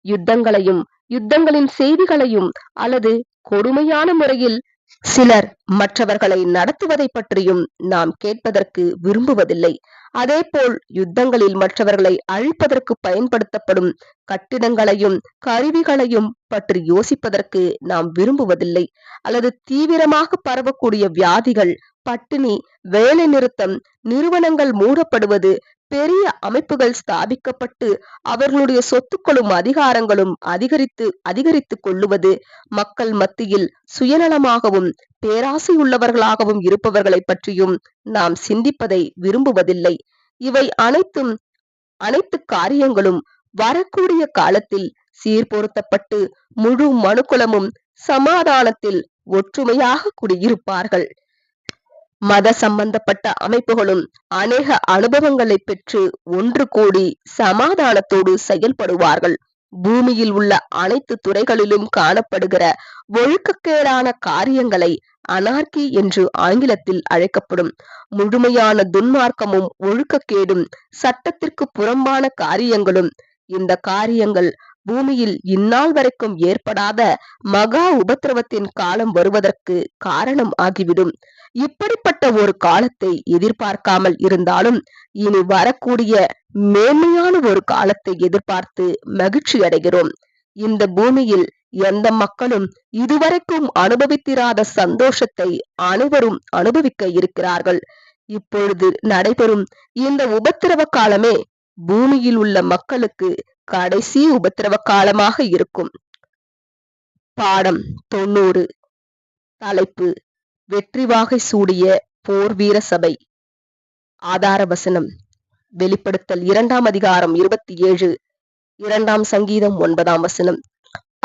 யுத்தங்களையும் யுத்தங்களின் செய்திகளையும் அல்லது கொடுமையான முறையில் சிலர் மற்றவர்களை நடத்துவதை பற்றியும் நாம் கேட்பதற்கு விரும்புவதில்லை. அதேபோல் யுத்தங்களில் மற்றவர்களை அழிப்பதற்கு பயன்படுத்தப்படும் கட்டிடங்களையும் கருவிகளையும் பற்றி யோசிப்பதற்கு நாம் விரும்புவதில்லை. அல்லது தீவிரமாக பரவக்கூடிய வியாதிகள், பட்டினி, வேலை நிறுத்தம், நிறுவனங்கள் மூடப்படுவது, பெரிய அமைப்புகள் ஸ்தாபிக்கப்பட்டு அவர்களுடைய சொத்துக்களும் அதிகாரங்களும் அதிகரித்துக் கொள்ளுவது, மக்கள் மத்தியில் சுயநலமாகவும் பேராசை உள்ளவர்களாகவும் இருப்பவர்களை பற்றியும் நாம் சிந்திப்பதை விரும்புவதில்லை. இவை அனைத்து காரியங்களும் வரக்கூடிய காலத்தில் சீர்பொருத்தப்பட்டு முழு மனுக்குலமும் சமாதானத்தில் ஒற்றுமையாக குடியிருப்பார்கள். மத சம்பந்தப்பட்ட அமைப்புகளும் அநேக அனுபவங்களை பெற்று ஒன்று கூடி சமாதானத்தோடு செயல்படுவார்கள். பூமியில் உள்ள அனைத்து துறைகளிலும் காணப்படுகிற ஒழுக்கக்கேடான காரியங்களை அனார்கி என்று ஆங்கிலத்தில் அழைக்கப்படும் முழுமையான துன்மார்க்கமும் ஒழுக்கக்கேடும் சட்டத்திற்கு புறம்பான காரியங்களும் இந்த காரியங்கள் பூமியில் இந்நாள் வரைக்கும் ஏற்படாத மகா உபத்திரவத்தின் காலம் வருவதற்கு காரணம் ஆகிவிடும். இப்படிப்பட்ட ஒரு காலத்தை எதிர்பார்க்காமல் இருந்தாலும் இனி வரக்கூடிய மேன்மையான ஒரு காலத்தை எதிர்பார்த்து மகிழ்ச்சி அடைகிறோம். இந்த பூமியில் எந்த மக்களும் இதுவரைக்கும் அனுபவித்திராத சந்தோஷத்தை அனைவரும் அனுபவிக்க இருக்கிறார்கள். இப்பொழுது நடைபெறும் இந்த உபத்திரவ காலமே பூமியில் உள்ள மக்களுக்கு கடைசி உபத்திரவ காலமாக இருக்கும். பாடம் 90. தலைப்பு: வெற்றி வாகை சூடிய போர் வீர சபை. ஆதார வசனம்: வெளிப்படுத்தல் 2ஆம் அதிகாரம் 27, 2ஆம் சங்கீதம் 9ஆம் வசனம்.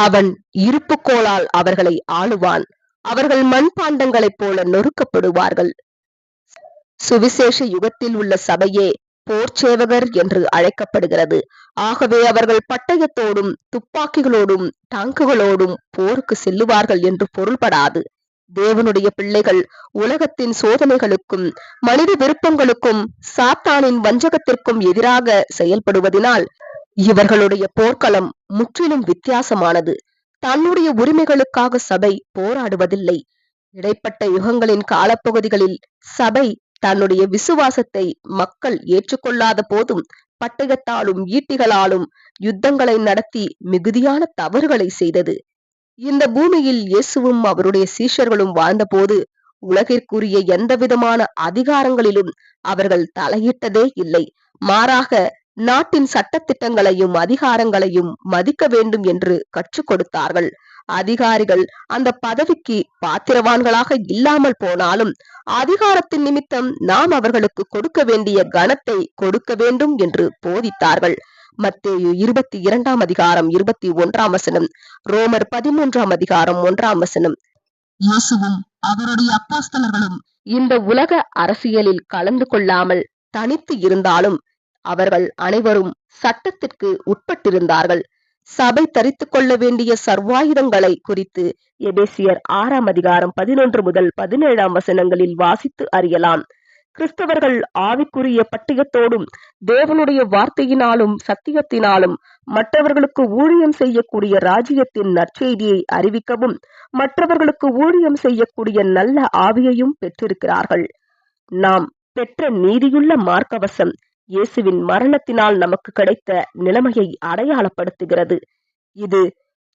அவன் இருப்புக்கோளால் அவர்களை ஆளுவான், அவர்கள் மண்பாண்டங்களைப் போல நொறுக்கப்படுவார்கள். சுவிசேஷ யுகத்தில் உள்ள சபையே போர் சேவகர் என்று அழைக்கப்படுகிறது. ஆகவே அவர்கள் பட்டயத்தோடும் துப்பாக்கிகளோடும் டாங்குகளோடும் போருக்கு செல்லுவார்கள் என்று பொருள்படாது. தேவனுடைய பிள்ளைகள் உலகத்தின் சோதனைகளுக்கும் மனித விருப்பங்களுக்கும் சாத்தானின் வஞ்சகத்திற்கும் எதிராக செயல்படுவதனால் இவர்களுடைய போர்க்களம் முற்றிலும் வித்தியாசமானது. தன்னுடைய உரிமைகளுக்காக சபை போராடுவதில்லை. இடைப்பட்ட யுகங்களின் காலப்பகுதிகளில் சபை தன்னுடைய விசுவாசத்தை மக்கள் ஏற்றுக்கொள்ளாத போதும் பட்டயத்தாலும் ஈட்டிகளாலும் யுத்தங்களை நடத்தி மிகுதியான தவறுகளை செய்தது. இந்த பூமியில் இயேசுவும் அவருடைய சீஷர்களும் வாழ்ந்தபோது உலகிற்குரிய எந்தவிதமான அதிகாரங்களிலும் அவர்கள் தலையிட்டதே இல்லை. மாறாக நாட்டின் சட்டத்திட்டங்களையும் அதிகாரங்களையும் மதிக்க வேண்டும் என்று கற்றுக் கொடுத்தார்கள். அதிகாரிகள் அந்த பதவிக்கு பாத்திரவான்களாக இல்லாமல் போனாலும் அதிகாரத்தின் நிமித்தம் நாம் அவர்களுக்கு கொடுக்க வேண்டிய கனத்தை கொடுக்க வேண்டும் என்று போதித்தார்கள். மத்தேயு 22ஆம் அதிகாரம் 21ஆம் வசனம், ரோமர் 13ஆம் அதிகாரம் 1ஆம் வசனம். இயேசுவும் அவருடைய அப்போஸ்தலர்களும் இந்த உலக அரசியலில் கலந்து கொள்ளாமல் தனித்து இருந்தாலும் அவர்கள் அனைவரும் சட்டத்திற்கு உட்பட்டிருந்தார்கள். சபை தரித்து கொள்ள வேண்டிய சர்வாயுதங்களை குறித்து எபேசியர் 6ஆம் அதிகாரம் 11 முதல் 17ஆம் வசனங்களில் வாசித்து அறியலாம். கிறிஸ்தவர்கள் ஆவிக்குரிய பட்டயத்தோடும் தேவனுடைய வார்த்தையினாலும் சத்தியத்தினாலும் மற்றவர்களுக்கு ஊழியம் செய்யக்கூடிய ராஜ்யத்தின் நற்செய்தியை அறிவிக்கவும் மற்றவர்களுக்கு ஊழியம் செய்யக்கூடிய நல்ல ஆவியையும் பெற்றிருக்கிறார்கள். நாம் பெற்ற நீதியுள்ள மார்க்கவசம் இயேசுவின் மரணத்தினால் நமக்கு கிடைத்த நிலைமையை அடையாளப்படுத்துகிறது. இது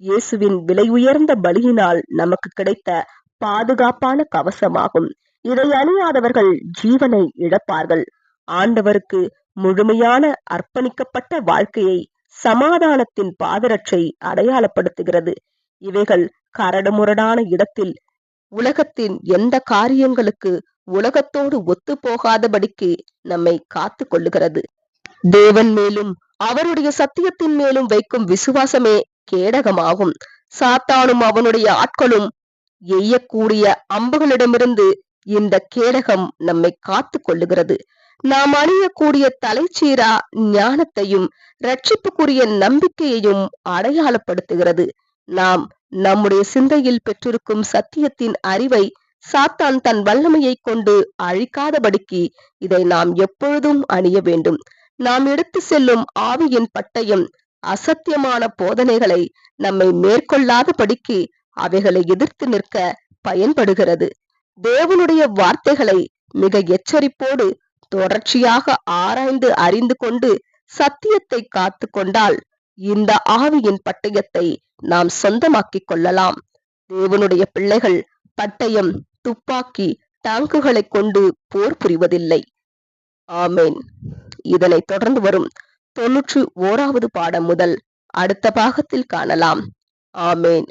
இயேசுவின் விலை உயர்ந்த பலியினால் நமக்கு கிடைத்த பாதுகாப்பான கவசமாகும். இதை அணியாதவர்கள் ஜீவனை இழப்பார்கள். ஆண்டவருக்கு முழுமையான அர்ப்பணிக்கப்பட்ட வாழ்க்கையை சமாதானத்தின் பாதரட்சை அடையாளப்படுத்துகிறது. இவைகள் கரடுமுரடான இடத்தில் உலகத்தின் எந்த காரியங்களுக்கு உலகத்தோடு ஒத்து போகாதபடிக்கு நம்மை காத்து கொள்ளுகிறது. தேவன் மேலும் அவருடைய சத்தியத்தின் மேலும் வைக்கும் விசுவாசமே கேடகமாகும். சாத்தானும் அவனுடைய ஆட்களும் எய்யக்கூடிய அம்புகளிடமிருந்து இந்த கேடகம் நம்மை காத்து கொள்ளுகிறது. நாம் அணியக்கூடிய தலைச்சீரா ஞானத்தையும் இரட்சிப்புக்குரிய நம்பிக்கையையும் அடையாளப்படுத்துகிறது. நாம் நம்முடைய சிந்தையில் பெற்றிருக்கும் சத்தியத்தின் அறிவை சாத்தான் தன் வல்லமையை கொண்டு அழிக்காதபடிக்கு இதை நாம் எப்பொழுதும் அணிய வேண்டும். நாம் எடுத்து செல்லும் ஆவியின் பட்டயம் அசத்தியமான போதனைகளை நம்மை மேற்கொள்ளாதபடிக்கு அவைகளை எதிர்த்து நிற்க பயன்படுகிறது. தேவனுடைய வார்த்தைகளை மிக எச்சரிப்போடு தொடர்ச்சியாக ஆராய்ந்து அறிந்து கொண்டு சத்தியத்தை காத்து கொண்டால் இந்த ஆவியின் பட்டயத்தை நாம் சொந்தமாக்கிக் கொள்ளலாம். தேவனுடைய பிள்ளைகள் பட்டயம், துப்பாக்கி, டாங்குகளை கொண்டு போர் புரிவதில்லை. ஆமேன். இதனை தொடர்ந்து வரும் 91வது பாடம் முதல் அடுத்த பாகத்தில் காணலாம். ஆமேன்.